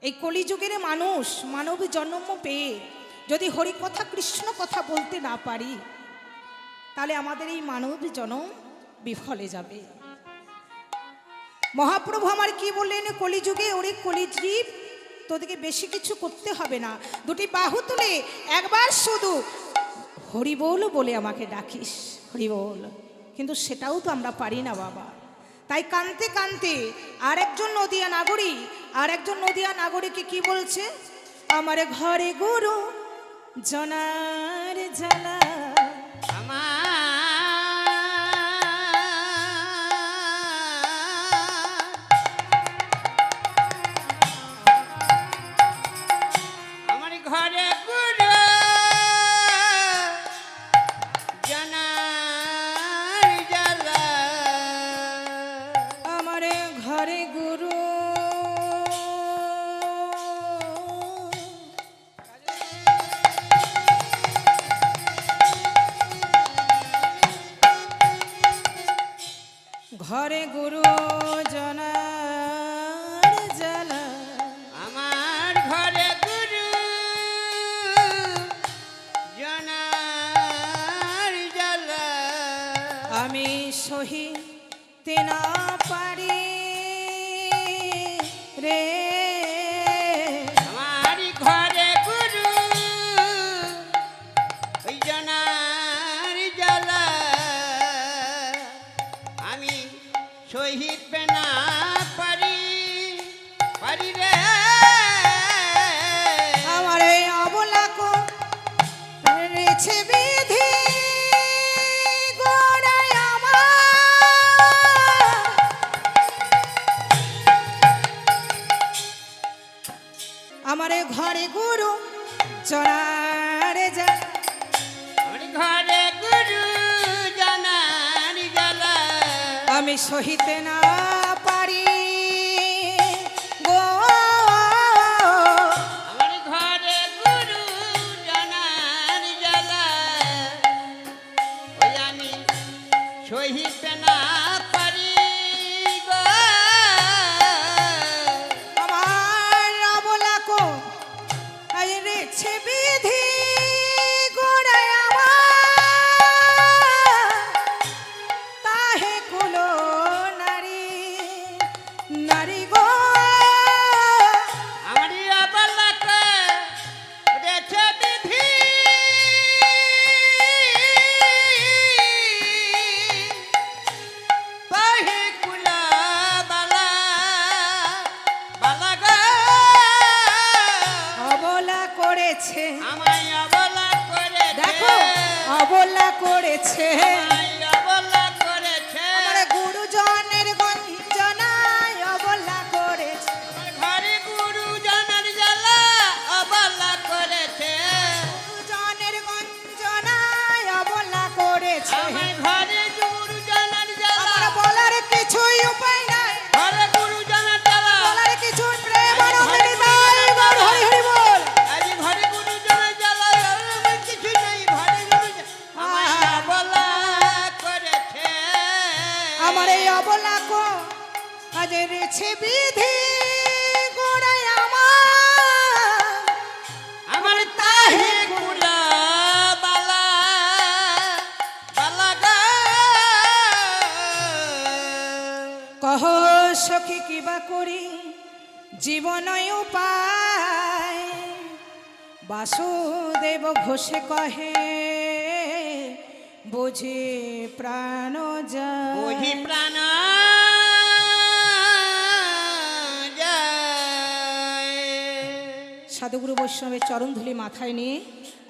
এই কলিযুগের মানুষ মানব জন্ম পেয়ে যদি হরি কথা কৃষ্ণ কথা বলতে না পারি, তাহলে আমাদের এই মানব জন্ম বিফলে যাবে। মহাপ্রভু আমার কি বললেন, কলিযুগে ওরে কলিজীব, তোদেরকে বেশি কিছু করতে হবে না, দুটি বাহু তুলে একবার শুধু হরি বল বলে আমাকে ডাকিস, হরি বল। কিন্তু সেটাও তো আমরা পারি না বাবা। তাই কানতে কানতে আরেকজন নদিয়া নাগরিককে কি বলছে, আমার ঘরে গুরু জনার জ্বালা, আমার ঘরে গুরু জনার জ্বালা, আমার ঘরে গুরু ঘরে গুরু জনার জ্বালা, আমার ঘরে গুরু জনার জ্বালা, আমি সহিতে না পারি রে, আমার ঘরে গুরু ওই জনার জ্বালা, আমি সহিতে না পারি রে। আমার এই অবলা করেছে বিধি গোড়ায় আমার ঘরে গুরু জনার জ্বালা, আমার ঘরে গুরু জনার জ্বালা, আমি সহিতে না পারি গো, আমার ঘরে গুরু জনার জ্বালা, ওই আমি সহিতে না পারি গো। আমার অবলা করেছে বিধি গোড়ায় তাহে কুলো নারী নারী গো, আমার অবলাকে রেছে বিধি, পাহে কুলা বালা বালা গো, অবলা করেছে, আমায় অবলা করে দেখো অবলা করেছে, আমায় অবলা করেছে, আমার গুরুজনের গঞ্জনায় অবলা করেছে, আমার ঘরে গুরু জনার জ্বালা অবলা করেছে, গুরুজনের গঞ্জনায় অবলা করেছে, আমার ঘরে গুরু জনার জ্বালা, আমার বলার কিছুই উপায় নাই, ঘরে গুরু জনার জ্বালা, বলার কিছু প্রেম আনন্দ হৃদয় গৌর হরি হরি বল। আজ ঘরে গুরু জনার জ্বালা, আমার কিছু নেই, ঘরে গুরু আমায় অবলা করেছে, আমার এই অবলা কো আজ রেছে বিধি গোড়ায় আমার তাহে কুলা বালা বালা গো, কহ সখী কিবা করি জীবনয় উপায়, বাসুদেব ঘোষে কহে বুঝি প্রাণ যায়, বুঝি প্রাণ যায়। সাধুগুরু বৈষ্ণবের চরণধুলি মাথায় নিয়ে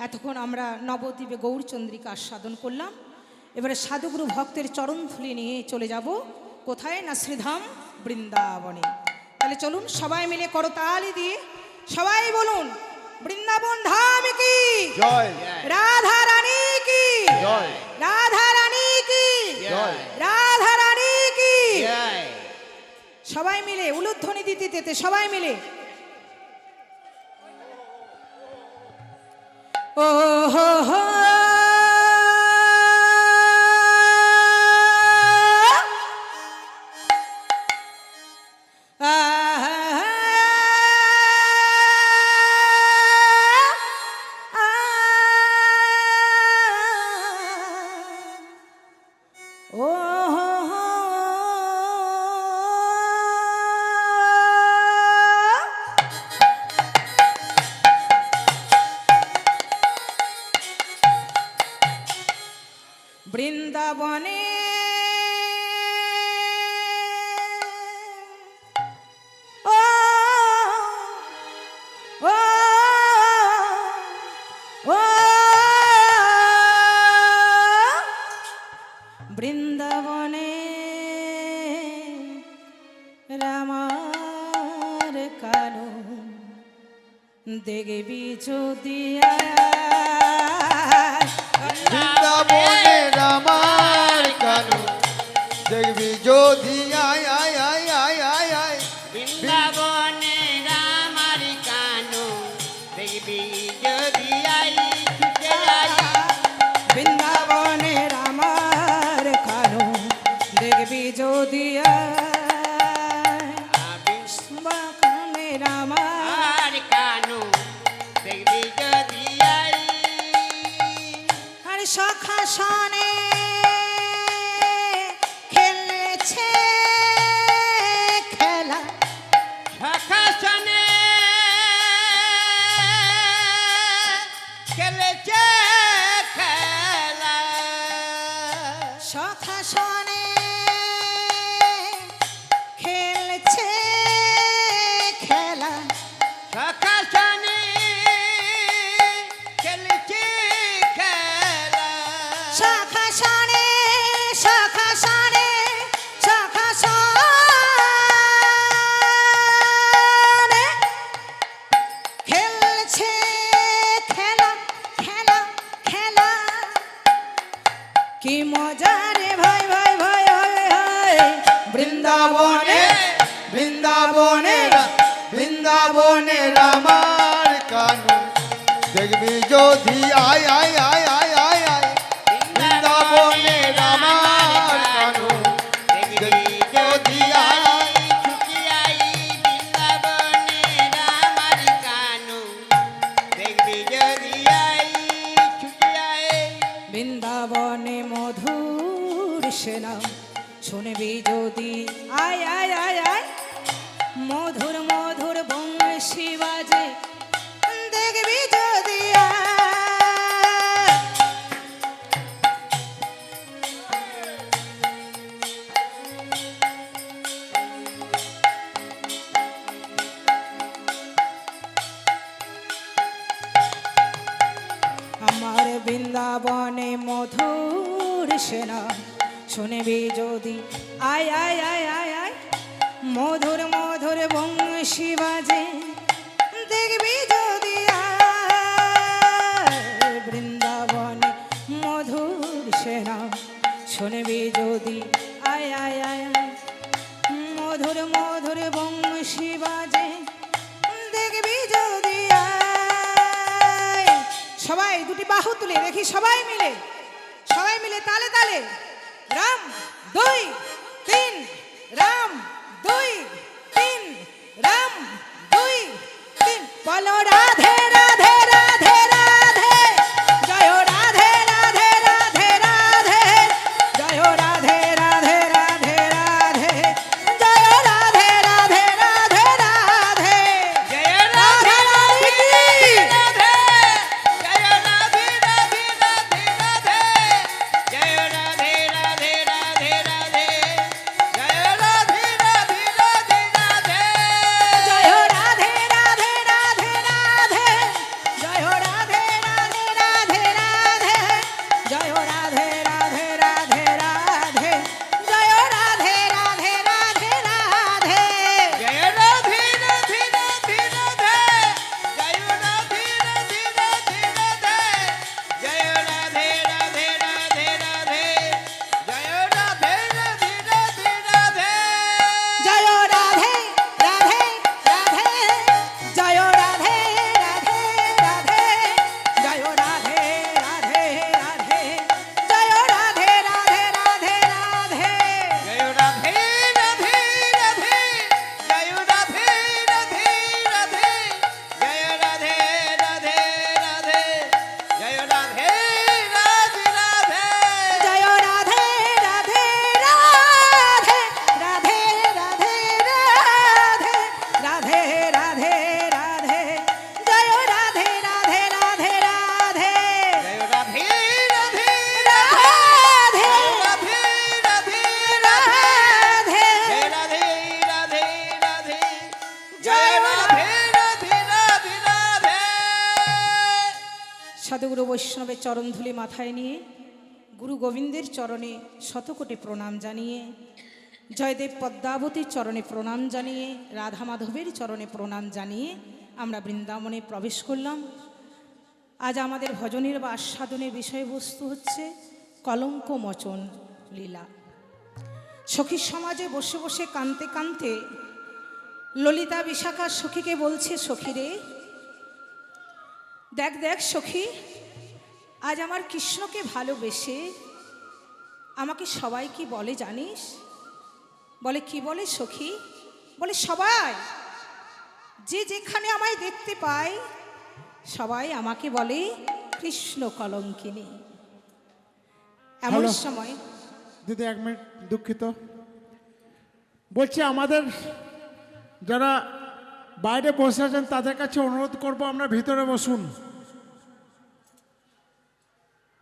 এতক্ষণ আমরা নবদ্বীপে গৌরচন্দ্রিকা আস্বাদন করলাম। এবারে সাধুগুরু ভক্তের চরণধুলি নিয়ে চলে যাব কোথায় না শ্রীধাম বৃন্দাবনে। তাহলে চলুন সবাই মিলে করতালি দিয়ে সবাই বলুন, বৃন্দাবন ধাম কি জয়, রাধা রানী কি জয়, রাধা রানী কি জয়, রাধা রানী কি। জয়। সবাই মিলে উলুধ্বনি দিতে দিতে সবাই মিলে ও হো হো বৃন্দাবনে ও ও ও বৃন্দাবনে রামার কানন দেখবি যদি বৃন্দাবনে রামার কানু দেখবি যদি আয় আয় আয় আয় আয় আয় বৃন্দাবনে রামার কানু দেখবি যদি আই ছুটে যাই বৃন্দাবনে রামার কানন দেখবি যদি বৃন্দাবনে রামার আর কানু দেখবি যদি আই আর সখা সনে খেলেছে খেলা সখাসনে খেলেছে খেলা সখা সনে খেলছে খেলা সখাসনে খেলেছে খেলা সখা সনে সখা সনে সখা সনে খেলছে খেলা খেলা খেলা কি মজা রে ভাই ভাই ভাই ভাই ভাই বৃন্দাবনে বৃন্দাবনে বৃন্দাবনে রামার কানু দেখবি যদি আয় আয় আয় আয় আয় আয় বৃন্দাবনে রামার কানু দেখবি যদি আয় ছুটি আই বৃন্দাবনে রামার কানু দেখবি যদি আই ছুটি আই বৃন্দাবনে মধুর সেনা শুনবি যদি আয় আয় আয় আয় মধুর মধুর বংশী বাজে দেখবি যদি আয়। আমার বৃন্দাবনে মধুর সেনা শুনবি যদি আয় আয় আয় আয় আয় মধুর মধুর বংশী বাজে দেখবি যদি আয়। বৃন্দাবনে মধুর সেনা শুনবি যদি আয় আয় আয় আয় মধুর মধুর বংশী বাজে দেখবি যদি আয়। সবাই দুটি বাহু তুলে দেখি সবাই মিলে তালে তালে রাম 2 3 রাম 2 3 রাম 2 3 বলো রাধে রাধে রাধে রাধে জয় রাধে রাধে রাধে রাধে জয় রাধে রাধে রাধে রাধে জয় রাধে রাধে রাধে রাধে জয় রাধে রাধে রাধে জয় রাধে রাধে রাধে রাধে জয় রাধে রাধে রাধে রাধে জয় রাধে রাধে রাধে রাধে জয় রাধে রাধে রাধে রাধে সাধুগুরু বৈষ্ণবের চরণধুলি মাথায় নিয়ে গুরু গোবিন্দের চরণে শতকোটি প্রণাম জানিয়ে, জয়দেব পদ্মাবতীর চরণে প্রণাম জানিয়ে, রাধা মাধবের চরণে প্রণাম জানিয়ে আমরা বৃন্দাবনে প্রবেশ করলাম। আজ আমাদের ভজনের বা আস্বাদনের বিষয়বস্তু হচ্ছে কলঙ্ক মোচন লীলা। সখী সমাজে বসে বসে কাঁদতে কাঁদতে ললিতা বিশাখা সখীকে বলছে, সখী রে, দেখ দেখ সখী, আজ আমার কৃষ্ণকে ভালোবেসে আমাকে সবাই কি বলে জানিস? বলে কি বলে সখী? বলে সবাই, যে যেখানে আমায় দেখতে পায় সবাই আমাকে বলে কৃষ্ণ কলঙ্কিনী। এমন হ্যালো। সময় দিদি 1 মিনিট, দুঃখিত। বলছি আমাদের যারা বাইরে বসে আছেন তাদের কাছে অনুরোধ করব, আমরা ভিতরে বসুন।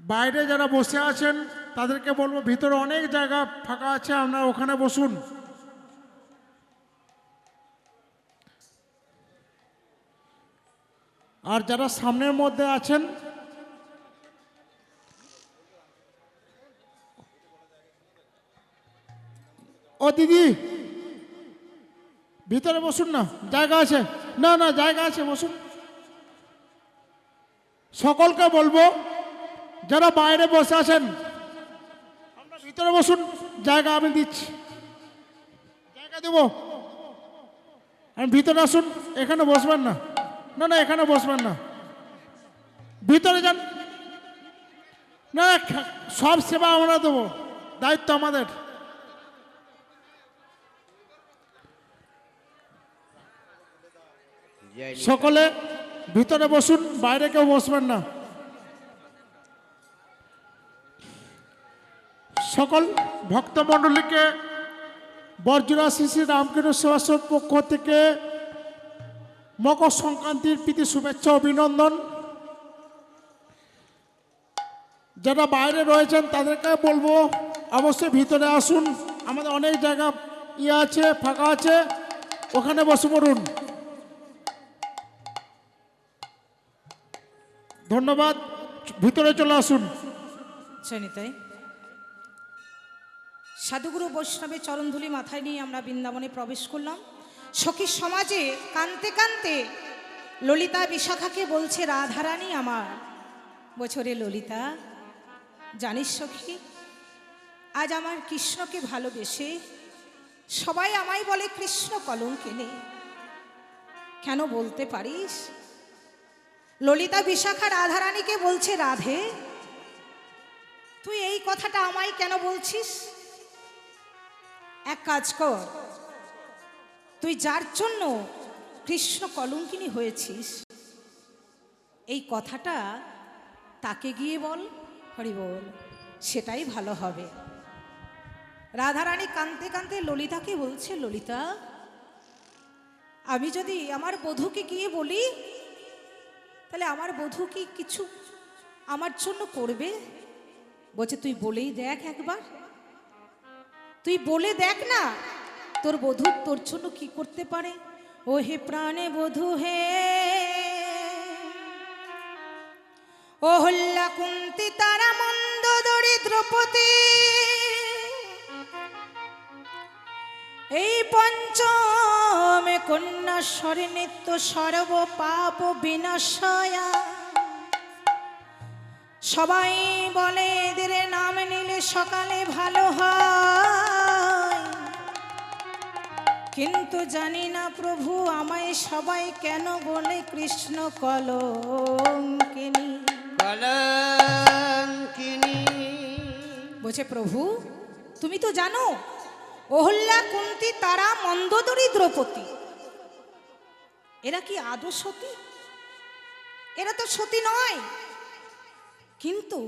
বাইরে যারা বসে আছেন তাদেরকে বলবো ভিতরে অনেক জায়গা ফাঁকা আছে, আপনারা ওখানে বসুন। আর যারা সামনের মধ্যে আছেন ও দিদি ভিতরে বসুন না, জায়গা আছে। না না, জায়গা আছে, বসুন। সকলকে বলবো যারা বাইরে বসে আছেন আমরা ভিতরে বসুন, জায়গা আমি দিচ্ছি, জায়গা দেব। আমি ভিতরে আসুন, এখানে বসবেন না। না না, এখানে বসবেন না, ভিতরে যান। না, সব সেবা আমরা দেবো, দায়িত্ব আমাদের। জয় সকলে ভিতরে বসুন, বাইরে কেউ বসবেন না। সকল ভক্তমণ্ডলীকে বর্জরা শ্রী শ্রী রামকৃষ্ণ সেবাশ্রম পক্ষ থেকে মকর সংক্রান্তির প্রীতি শুভেচ্ছা অভিনন্দন। যারা বাইরে রয়েছেন তাদেরকে বলবো অবশ্যই ভিতরে আসুন, আমাদের অনেক জায়গা আছে, ফাঁকা আছে, ওখানে বসে পড়ুন। ধন্যবাদ, ভিতরে চলে আসুন। শ্রেণীতাই সাধুগুরু বৈষ্ণবের চরণধুলি মাথায় নিয়ে আমরা বৃন্দাবনে প্রবেশ করলাম। সখী সমাজে কাঁদতে কাঁদতে ললিতা বিশাখাকে বলছে, রাধারানী আমার। বছরে ললিতা, জানিস সখী, আজ আমার কৃষ্ণকে ভালোবেসে সবাই আমায় বলে কৃষ্ণ কলঙ্কিনী। কেন বলতে পারিস? ললিতা বিশাখা রাধারানীকে বলছে, রাধে, তুই এই কথাটা আমায় কেন বলছিস? এক কাজ কর, তুই যার জন্য কৃষ্ণ কলঙ্কিনী হয়েছিস এই কথাটা তাকে গিয়ে বল। হরি বল, সেটাই ভালো হবে। রাধারানী কাঁদতে কাঁদতে ললিতাকে বলছে, ললিতা, আমি যদি আমার বধূকে গিয়ে বলি তাহলে আমার বধূ কি কিছু আমার জন্য করবে? বলছে, তুই বলেই দেখ একবার, তুই বলে দেখ না তোর বধূ তোর জন্য কি করতে পারে। ও হে প্রাণে বধূ হে, ও হল্লা কুন্তি তারা মন্দোদরী দ্রৌপদী, এই পঞ্চমে কন্যা স্বরে নিত্য সর্ব পাপ বিনাশয়া। সবাই বলে এদের নাম নিলে সকালে ভালো হয়, কিন্তু জানি না প্রভু আমায় সবাই কেন বলে কৃষ্ণ কলঙ্কিনী। কলঙ্কিনী। বলছে, প্রভু তুমি তো জানো অহল্যা কুন্তি তারা মন্দোদরী দ্রৌপদী এরা কি আদৌ সতী? এরা তো সতী নয়, কিন্তু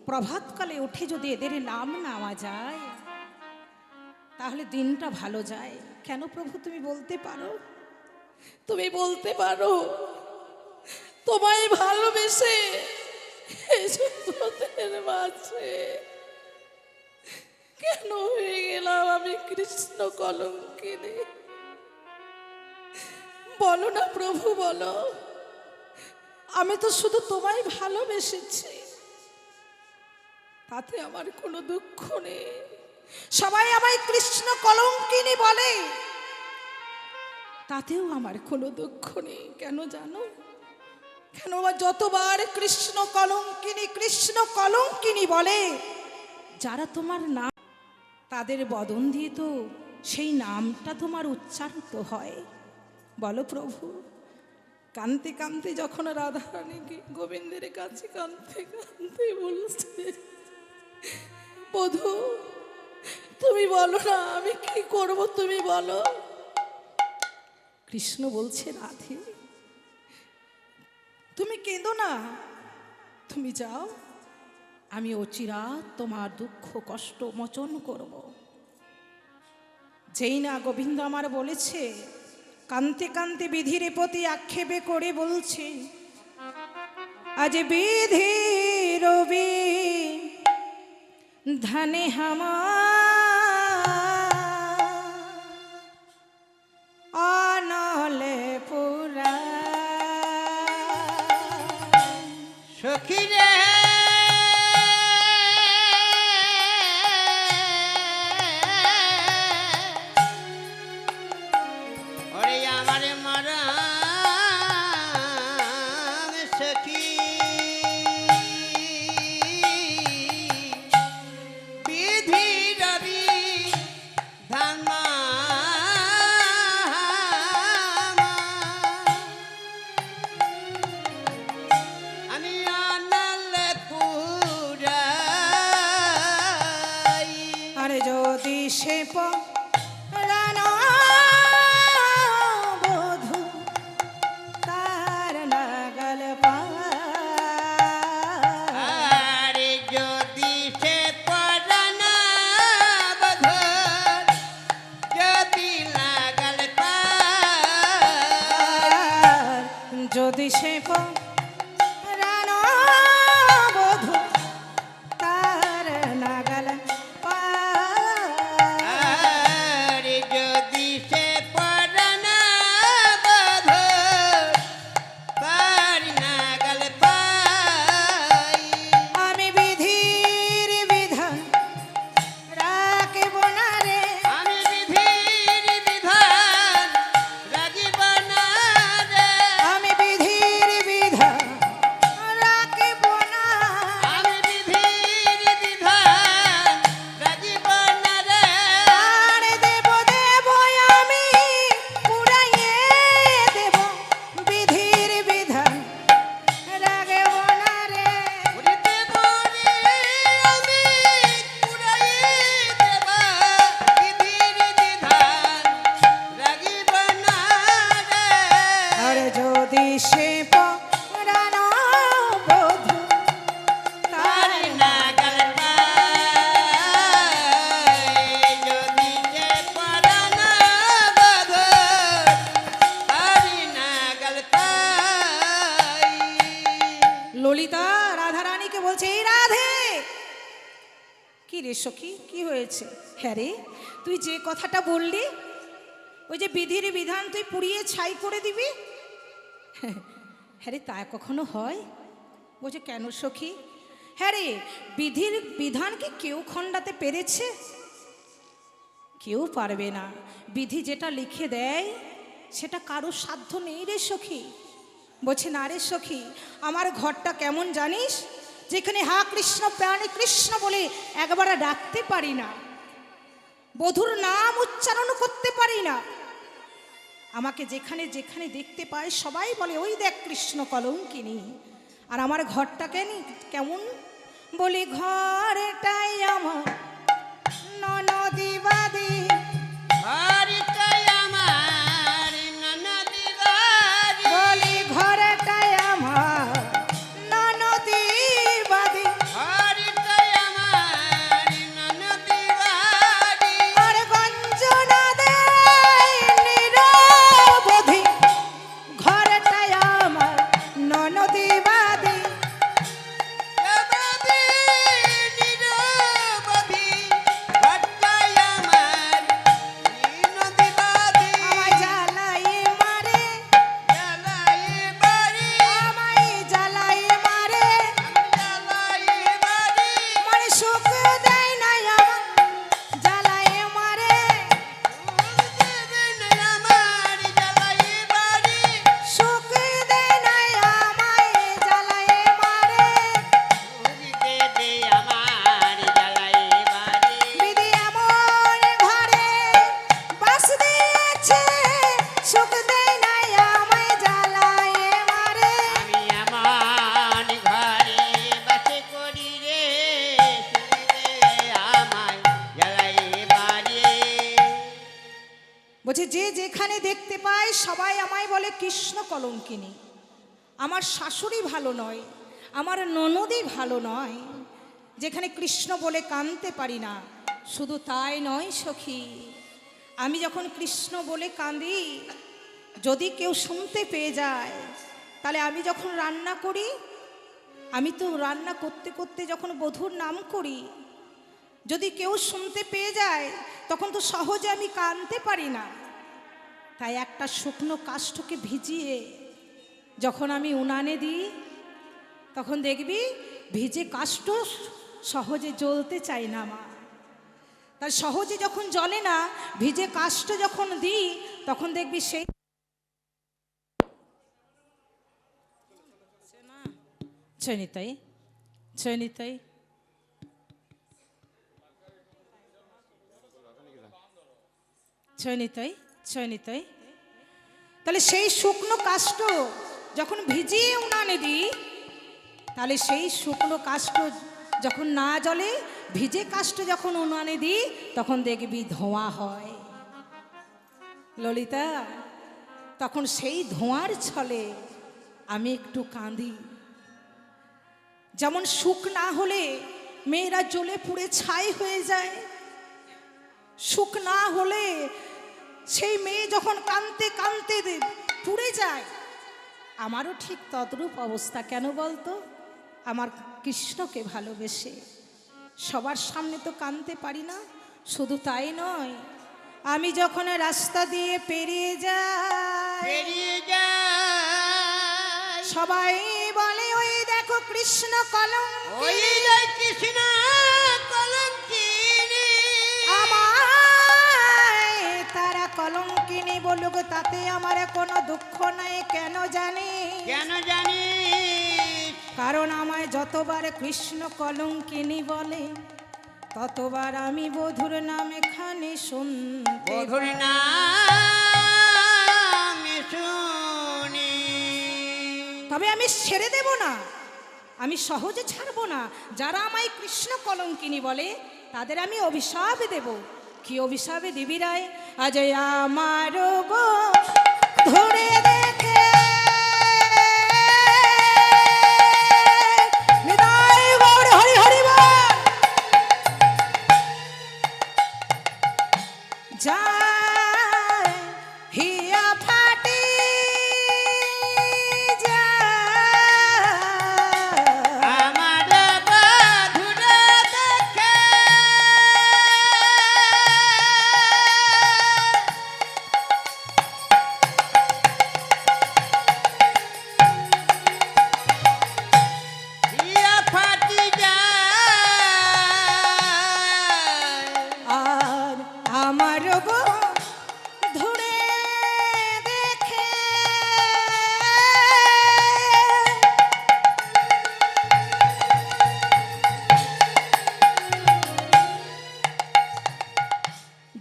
প্রভাতকালে উঠে যদি এদের নাম নেওয়া যায় তাহলে দিনটা ভালো যায়। কেন প্রভু তুমি বলতে পারো? তুমি বলতে পারো তোমায় ভালোবেসে এই সুন্দরের মাঝে কেন হয়ে গেলাম আমি কৃষ্ণ কলঙ্কিনী? বলো না প্রভু, বলো। আমি তো শুধু তোমায় ভালোবেসেছি, তাতে আমার কোনো দুঃখ নেই। সবাই আমায় কৃষ্ণ কলঙ্কিনী বলে, তাতেও আমার কোনো দুঃখ নেই। কেন জানো? কেন আমার যতবার কৃষ্ণ কলঙ্কিনী বলে, যারা তোমার নাম, তাদের বদন দিয়ে তো সেই নামটা তোমার উচ্চারিত হয়। বলো প্রভু, কাঁদতে কাঁদতে যখন রাধারানীকে গোবিন্দের কাছে কাঁদতে কাঁদতে বলছে, বধূ তুমি বলো না আমি কি করব, তুমি বলো। কৃষ্ণ বলছে, রাধে তুমি কেঁদো না, তুমি যাও, আমি অচিরাত তোমার দুঃখ কষ্ট মোচন করব। যেই না গোবিন্দ আমার বলেছে, কান্তে কান্তে বিধির প্রতি আক্ষেপে করে বলছে, আজ বিধির ধানে হামা অনলে পুরা সখী রে ওরে আমার মরম সখী বিধি রবি ধামা আমি আনালে পুরাই আরে যদি সে রানা বধূ তার নাগাল আরে যদি সে পরানা বধূর যদি লাগাল পার যদি সে রানা বধূ তার নাগাল আরে যদি সে পরানা বধূর তার নাগাল পাই আমি বিধির বিধান রাখিব না রে, আমি বিধির বিধান রাখিব না রে আমি বিধির বিধান রাখিব না, আমি বিধির বিধান রাখিব না রে আর দেব দেব আমি পুরাইয়ে দেব, বিধির বিধান রাখিব না রে। উড়িতে বলি আমি পুরাই দেব বিধির বিধান রাখিব না রে আর যদি সে পরানো বধূ তার তার নাগাল পাই যদি যে পরানা বধূর তার নাগাল পাই ললিতা রাধারানীকে বলছে, এই রাধে, কি রে সখী কি হয়েছে? হ্যাঁ রে, তুই যে কথাটা বললি, ওই যে বিধির বিধান তুই পুড়িয়ে ছাই করে দিবি, হ্যাঁ রে তা কখনো হয়? বলছে কেন সখী? হ্যাঁ রে, বিধির বিধান কি কেউ খণ্ডাতে পেরেছে? কেউ পারবে না। বিধি যেটা লিখে দেয় সেটা কারো সাধ্য নেই রে সখী। বলছে না রে সখী, আমার ঘরটা কেমন জানিস, যেখানে হা কৃষ্ণ প্রাণী কৃষ্ণ বলে একবার ডাকতে পারি না, বধুর নাম উচ্চারণ করতে পারি না। আমাকে যেখানে যেখানে দেখতে পায় সবাই বলে ওই দেখ কৃষ্ণ কলঙ্কিনী। আর আমার ঘরটা কেমন বলি, ঘরটাই আমার ননদিবাদী, হরিটাই আমার ননদি বাড়ি বলি ঘরটাই আমার ননদিবাদী, হরিটাই আমার ননদি বাড়ি আর গঞ্জনা দেয় নিরবধি, ঘরটাই আমার ননদিবাদী। নিরবধি সবাই আমায় বলে কৃষ্ণ কলঙ্কিনী। আমার শাশুড়ি ভালো নয়, আমার ননদই ভালো নয়, যেখানে কৃষ্ণ বলে কাঁদতে পারি না। শুধু তাই নয় সখী, আমি যখন কৃষ্ণ বলে কাঁদি, যদি কেউ শুনতে পেয়ে যায়, তাহলে আমি যখন রান্না করি, আমি তো রান্না করতে করতে যখন বধূর নাম করি, যদি কেউ শুনতে পেয়ে যায়, তখন তো সহজে আমি কাঁদতে পারি না। তাই একটা শুকনো কাষ্ঠকে ভিজিয়ে যখন আমি উনানে দিই, তখন দেখবি ভিজে কাষ্ঠ সহজে জ্বলতে চায় না মা। তাই সহজে যখন জ্বলে না, ভিজে কাষ্ঠ যখন দিই, তখন দেখবি সেই ছয়নিতাই ছয়নিতাই ছয়নিতাই ছয়নিতাই। তাহলে সেই শুকনো কাষ্ঠ যখন ভিজিয়ে উনানে দিই, তাহলে সেই শুকনো কাষ্ঠ যখন না জ্বলে, ভিজে কাষ্ঠ যখন উনানে দিই, তখন দেখবি ধোঁয়া হয় ললিতা। তখন সেই ধোঁয়ার ছলে আমি একটু কাঁদি। যেমন সুখ না হলে মেয়েরা জ্বলে পুড়ে ছাই হয়ে যায়, সুখ না হলে সেই মেয়ে যখন কাঁদতে কাঁদতে পুড়ে যায়, আমারও ঠিক তদ্রূপ অবস্থা। কেন বলতো? আমার কৃষ্ণকে ভালোবেসে সবার সামনে তো কাঁদতে পারি না। শুধু তাই নয়, আমি যখন রাস্তা দিয়ে পেরিয়ে যাই, পেরিয়ে যায় সবাই বলে ওই দেখো কৃষ্ণ কলঙ্ক। ওই যে কৃষ্ণ কলঙ্কিনী, আমায় তারা কলঙ্কিনী বলুক, তাতে আমার কোনো দুঃখ নাই। কেন জানি? কেন জানিস? কারণ আমায় যতবার কৃষ্ণ কলঙ্কিনী বলে, ততবার আমি বধুর নামে খানে শুনতে বধুর নাম শুনি। তবে আমি ছেড়ে দেব না, আমি সহজে ছাড়বো না। যারা আমায় কৃষ্ণ কলঙ্কিনী বলে, তাদের আমি অভিশাপ দেব। কি অভিশাপ দিবি রায়? আজ আমার গো ধরে দেখে নিতাই গৌর হরি হরি বল। যায় হিয়া ফাটি যায়, আমার বধুর দেখে হিয়া ফাটি যায়। আর আমার গো ধরে দেখে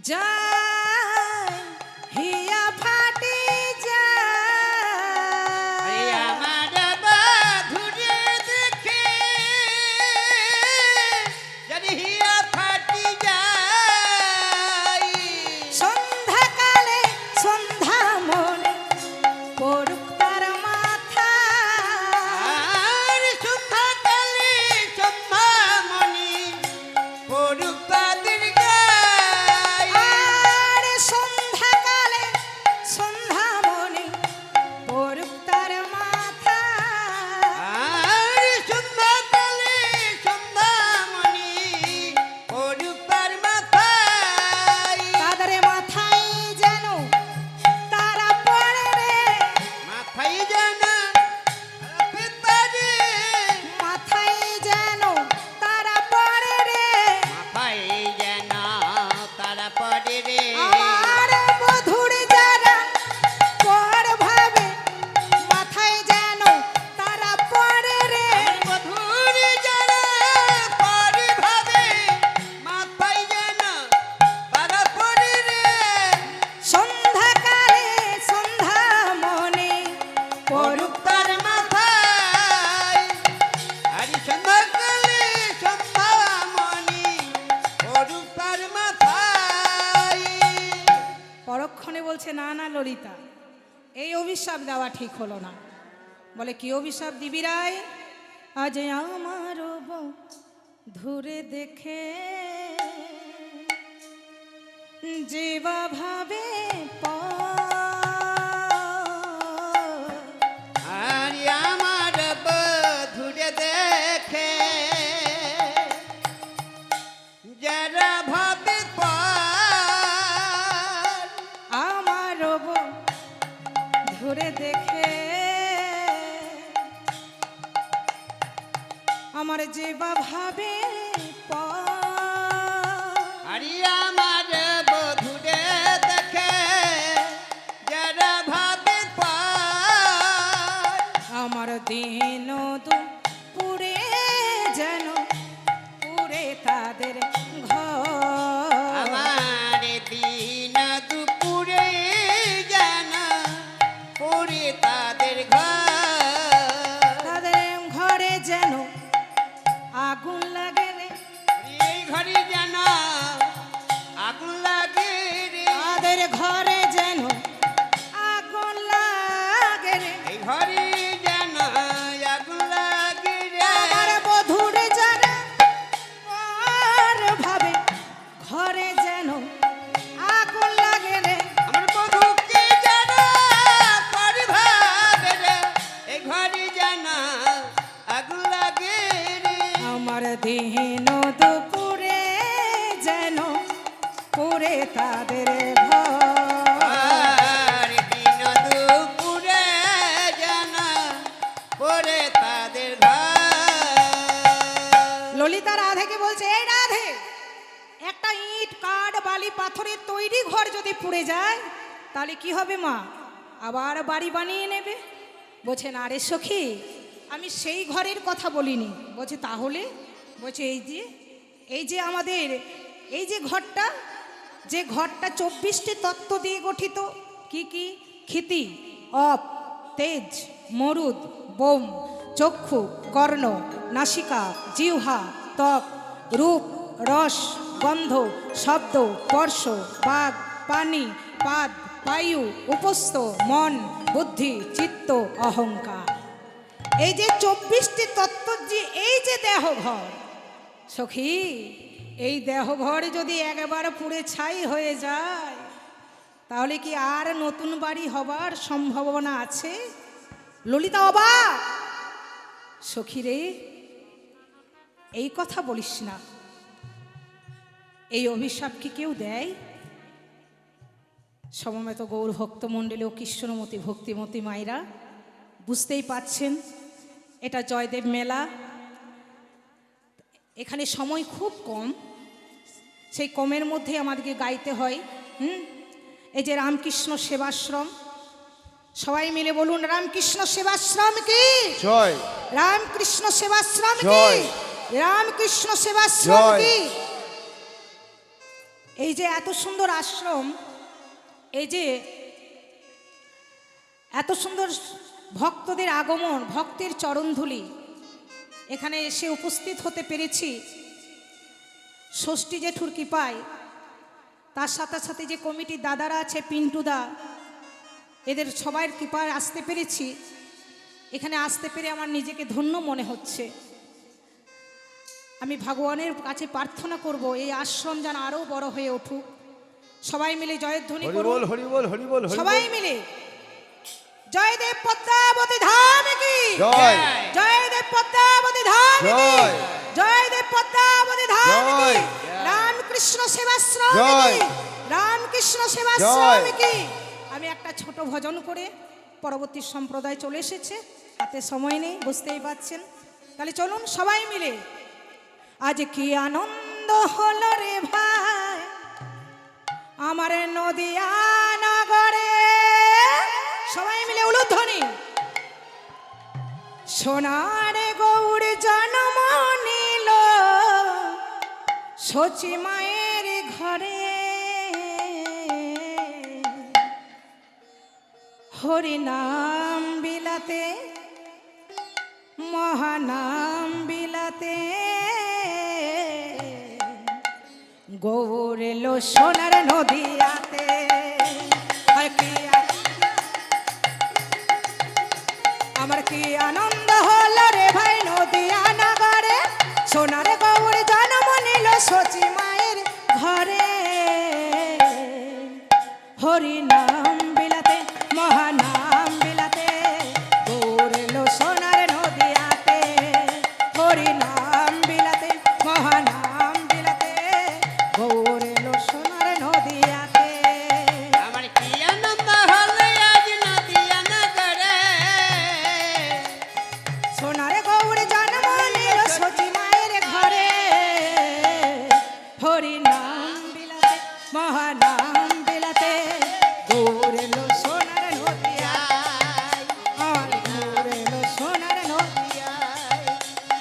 যায় হিয়া ফাটি আরে যায়। আমার বধুর দেখে যদি হিয়া ফাটি যায়। সন্ধ্যাকালে সন্ধ্যা মনে পড়ুক তার মাথা, আর সন্ধ্যাকালে সন্ধ্যামণি পড়ুক তাদের গায়ে। আর সন্ধ্যাকালে সন্ধ্যা মনে পড়ুক তার মাথা, আর সন্ধ্যাকালে সন্ধ্যামণি পড়ুক তার মাথায়। তাদের মাথায় যেন তারা পড়ে রে, মাথায় যেন পিতারে, মাথায় যেন তারা পড়ে রে। মাথায় যেন তারা পড়ে রে। আমার বধুর যারা পর ভাবে, মাথায় যেন তারা পড়ে রে। মধুর যারা পরে ভাবে, মাথায় যেন তারা পড়ে রে। সন্ধ্যাকালে সন্ধ্যা মনে পড়ুক তার মাথায়। আরে সন্ধ্যাকালে সন্ধ্যামণি পড়ুক তার মাথায়। পরক্ষণে বলছে না না ললিতা, এই অভিশাপ দেওয়া ঠিক হলো না। বলে কি অভিশাপ দিবি রায়? আজ আমার বউ ধরে দেখে যেবা ভাবে আর আমার বধুরে দেখে যারা ভাবে পার, আমার বউ ধরে দেখে আমার যেবা ভাবে আরে আমার বধুরে দেখে যারা ভাবে পার, আমার দিন দুপুরে যেন পুরে তাদের ঘর। আমার দিন দুপুরে জানা পড়ে তাদের ঘর, তাদের ঘরে যেন আগুন লাগে রে, এই ঘরে জানা আগুন লাগে রে, তাদের ঘরে যেন আগুন লাগে রে। এই ঘরে জানা আগুন লাগে রে, আমার বধুর যারা আর ভাবে ঘরে যেন আগুন লাগে রে। আমার বধুকে জানা পরিভাবে রে, এই ঘরে জানা আগুন লাগে রে, আমার দিন দুপুরে যেন পুরে তাদের ঘর। আর দিন দুপুরে জানা পড়ে তাদের ঘর। ললিতা রাধেকে বলছে, এই রাধে, একটা ইট কাঠ বালি পাথরের তৈরি ঘর যদি পুড়ে যায় তাহলে কি হবে মা? আবার বাড়ি বানিয়ে নেবে? বলছে না রে সখী, আমি সেই ঘরের কথা বলিনি। বলছে তাহলে? বলছে এই যে আমাদের এই যে ঘরটা, যে ঘরটা 24টি তত্ত্ব দিয়ে গঠিত। কি কি? ক্ষিতি, অপ, তেজ, মরুদ, বোম, চক্ষু, কর্ণ, নাসিকা, জিহ্বা, ত্বক, রূপ, রস, গন্ধ, শব্দ, স্পর্শ, বাগ, পানি, পাদ, বায়ু, উপস্থ, মন, বুদ্ধি, চিত্ত, অহংকার। এই যে 24টি তত্ত্ব, যে এই যে দেহ ঘর সখী, এই দেহ ঘর যদি একবার পুড়ে ছাই হয়ে যায় তাহলে কি আর নতুন বাড়ি হবার সম্ভাবনা আছে? ললিতা অবাক। সখী রে, এই কথা বলিস না। এই অভিশাপ কি কেউ দেয়? সমবেত গৌর ভক্তমণ্ডলী ও কৃষ্ণমতী ভক্তিমতী মায়েরা, বুঝতেই পাচ্ছেন এটা জয়দেব মেলা। এখানে সময় খুব কম, সেই কমের মধ্যে আমাদেরকে গাইতে হয়। এই যে রামকৃষ্ণ সেবাশ্রম, সবাই মিলে বলুন রামকৃষ্ণ সেবাশ্রম কি জয়, রামকৃষ্ণ সেবাশ্রম কি জয়। রামকৃষ্ণ সেবাশ্রম জয়। কি। এই যে এত সুন্দর আশ্রম, এই যে এত সুন্দর ভক্তদের আগমন, ভক্তের চরণধুলি, এখানে এসে উপস্থিত হতে পেরেছি ষষ্ঠী জেঠুর কৃপায়। তার সাথে সাথে যে কমিটির দাদারা আছে, পিন্টুদা, এদের সবার কৃপায় আসতে পেরেছি। এখানে আসতে পেরে আমার নিজেকে ধন্য মনে হচ্ছে। আমি ভগবানের কাছে প্রার্থনা করব এই আশ্রম যেন আরো বড় হয়ে উঠুক। সবাই মিলে জয়ধ্বনি হরি করুন, বল, হরি বল, হরি বল, হরি সবাই বল। মিলে জয়দেব পদ্মাবতী ধাম কি জয়, জয়দেব পদ্মাবতী ধাম কি জয়। জয়দেব পদ্মাবতী ধাম কি জয়। রামকৃষ্ণ সেবাশ্রম জয়। কি রামকৃষ্ণ সেবাশ্রম জয়। কি। আমি একটা ছোট ভজন করে পরবর্তী সম্প্রদায় চলে এসেছে, হাতে সময় নেই, বুঝতেই পাচ্ছেন। তাহলে চলুন সবাই মিলে। আজ কি আনন্দ হলো রে ভাই আমার নদিয়া নগরে, সবাই মিলে উলুধ্বনি। সোনার গৌর জন্ম নিল সচি মায়ের ঘরে, হরি নাম বিলাতে মহানাম বিলাতে, গৌর এলো সোনার নদিয়াতে। আমার কি আনন্দ হলো রে ভাই নদিয়া নগরে, সোনার গৌর জন্ম নিল সচি মায়ের ঘরে। হরি নাম বিলাতে মহানাম বিলাতে গৌর এলো সোনার নদিয়াতে। হরি নাম বিলাতে মহানাম বিলাতে গৌর এলো সোনার নদিয়াতে। আমার কি আনন্দ হলো আজ নদিয়া নগরে, সোনার গৌর জন্ম নিল সচি মায়ের ঘরে। হরি নাম বিলাতে মহানাম বিলাতে গৌর এলো সোনার নদিয়ায়। আর গৌর এলো সোনার নদিয়ায়।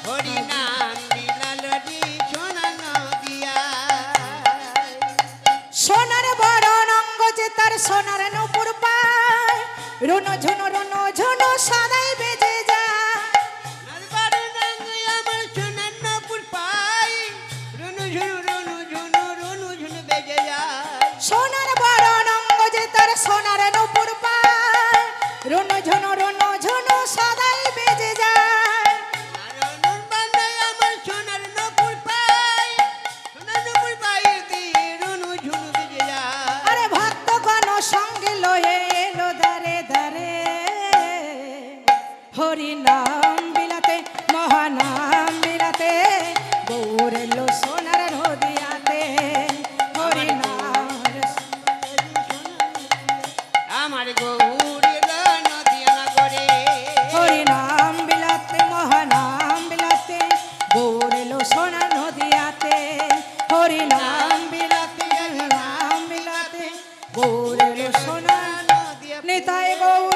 হরি নাম বিলাল রে সোনা নদিয়ায়। সোনার বড় অঙ্গ যে তার সোনার নূপুর পায়, রুনো ঝুনো সদাই বেজে যায়। নরবার রঙে আমার সোনার নপুর পাই, রুনু ঝুনু বেজে যায়। সোনার বড় অঙ্গ যে তার সোনার নূপুর পায়, রুনো ঝুনো সদাই বেজে যায়। নারনুর বান্দায় আমার সোনার নপুর পাই, সোনার নপুর পাই দিয়ে রুনু ঝুনু বেজে যায়। আরে ভক্তগণ সঙ্গে লয়ে এলো দারে দারে। হরি নাম বিলাতে মহানাম বিলাতে গৌর এলো সোনার নদিয়াতে। হরি নাম আমার গৌর এলো নদিয়া নগরে, হরি নাম বিলাতে মহানাম বিলাতে গৌর এলো সোনার নদিয়াতে। হরি নাম বিলাতে গৌর এলো সোনার নদিয়া নিতাই গৌর